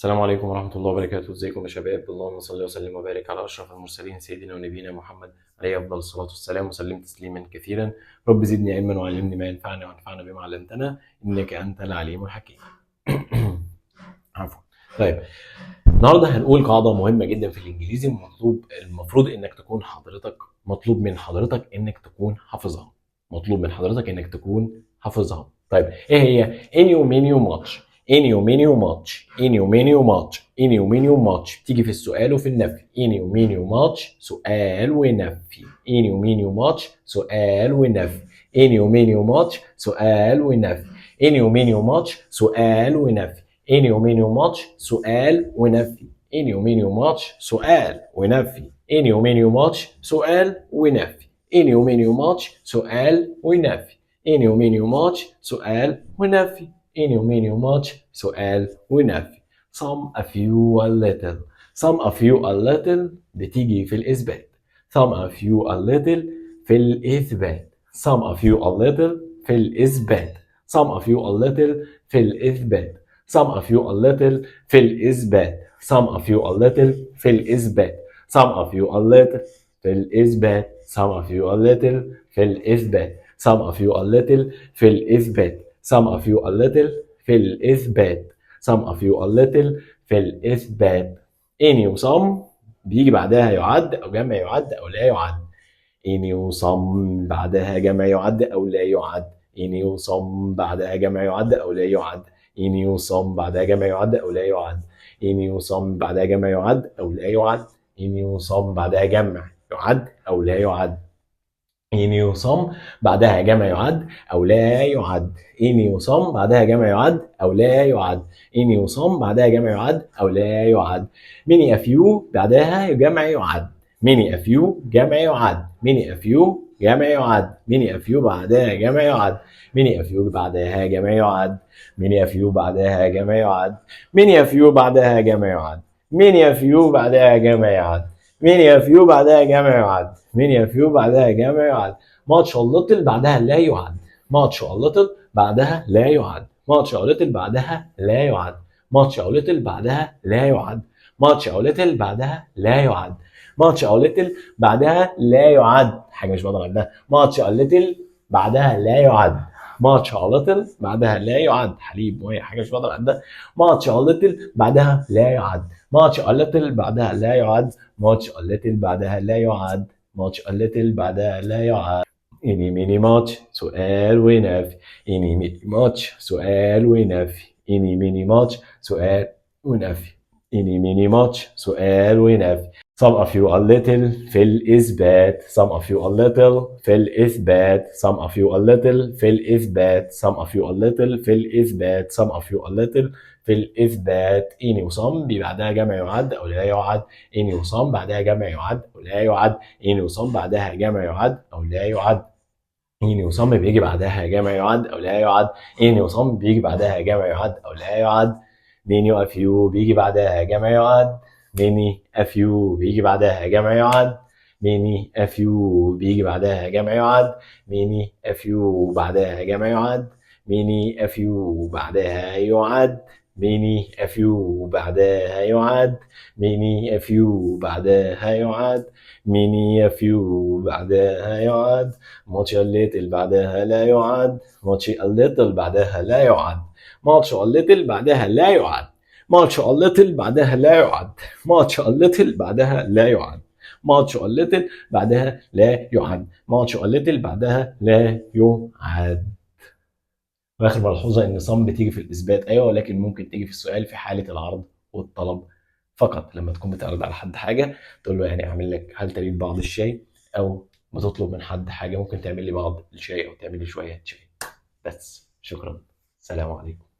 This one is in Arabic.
السلام عليكم ورحمة الله وبركاته، ازيكم يا شباب؟ اللهم صل وسلم وبارك على أشرف المرسلين سيدنا ونبينا محمد عليه أفضل الصلاة والسلام، وسلم تسليما كثيرا. رب زدني علما وعلمني ما ينفعني وانفعنا بما علمتنا إنك أنت العليم الحكيم. عفوا. طيب، النهارده هنقول قاعدة مهمة جدا في الإنجليزي، المفروض إنك تكون مطلوب من حضرتك إنك تكون حافظها. طيب، إيه هي؟ إنيو مينيو ماتش. بتيجي في السؤال وفي النفي. انيو مينيو ماتش سؤال ونفي. انيو مينيو ماتش سؤال ونفي. انيو مينيو ماتش سؤال ونفي. انيو مينيو ماتش سؤال ونفي. انيو مينيو ماتش سؤال ونفي. انيو مينيو ماتش سؤال ونفي. انيو مينيو ماتش سؤال ونفي. انيو مينيو ماتش سؤال ونفي. انيو مينيو ماتش سؤال ونفي. انيو مينيو ماتش سؤال ونفي. some a few a little. some a few a little بتيجي في الإثبات. some a few a little في الإثبات. some a few a little في الإثبات. some a few a little في الإثبات. some a few a little في الإثبات. some a few a little في الإثبات. some a few a little في الإثبات. some a few a little في الإثبات. some a few a little في الإثبات. some a few a little في الإثبات. some a few a little في الإثبات. any وsome بيجي بعدها يعد أو جمع يعد أو لا يعد. any وsome بعدها جمع يعد أو لا يعد. any وsome بعدها جمع يعد أو لا يعد. any وsome بعدها جمع يعد أو لا يعد. any وsome بعدها جمع يعد أو لا يعد. any وsome بعدها جمع يعد أو لا يعد. إني وصم بعدها جمع يعد أو لا يعد. إني وصم بعدها جمع يعد أو لا يعد. إني وصم بعدها جمع يعد أو لا يعد. many a few بعدها جمع يعد. many a few جمع يعد. many a few جمع يعد. many a few بعدها جمع يعد. many a few بعدها جمع يعد. many a few بعدها جمع يعد. many a few بعدها جمع يعد. many a few بعدها جمع يعد. many a few بعدها جمع يعد. many a few بعدها جمع يعد. much a little بعدها لا يعد. much a little بعدها لا يعد. much a little بعدها لا يعد. much a little بعدها لا يعد. much a little بعدها لا يعد. much a little بعدها لا يعد. حاجة مش بقدر أعدها. much a little بعدها لا يعد. much a little بعدها لا يعد. حليب وهي حاجة مش بقدر أعدها. much a little بعدها لا يعد. much a little بعدها لا يعد. much a little بعدها لا يعد. much a little بعدها لا يعد. إني ميني ماتش سؤال ونفي. إني ميني ماتش سؤال ونفي. إني ميني ماتش سؤال ونفي. إني ميني ماتش سؤال ونفي. some of you a little في الإثبات. some of you a little في الإثبات. some of you a little في الإثبات. some of you a little في الإثبات. some of you a little في الإثبات. إني وصم بعدها جمع يعد أو لا يعد. إني وصم بعدها جمع يعد أو لا يعد. إني وصم بعدها جمع يعد أو لا يعد. إني وصم بيجي بعدها جمع يعد أو لا يعد. إني وصم بيجي بعدها جمع يعد أو لا يعد. many a few بيجي بعدها جمع يعد. many a few بيجي بعدها جمع يعد. many a few بيجي بعدها جمع يعد. many a few بعدها جمع يعد. many a few بعدها يعد. many a few بعدها يعد. many a few بعدها يعد. many a few بعدها يعد. much a little بعدها لا يعد. much a little بعدها لا يعد. much a little بعدها لا يعد. much a little بعدها لا يعد. much a little بعدها لا يعد. much a little بعدها لا يعد. much a little بعدها لا يعد. واخر ملحوظه ان صم بتيجي في الاثبات، ايوه، ولكن ممكن تيجي في السؤال في حاله العرض والطلب فقط. لما تكون بتعرض على حد حاجه تقول له يعني اعمل لك، هل تريد بعض الشاي، او بتطلب من حد حاجه ممكن تعمل لي بعض الشاي او تعمل لي شويه شاي. بس شكرا. السلام عليكم.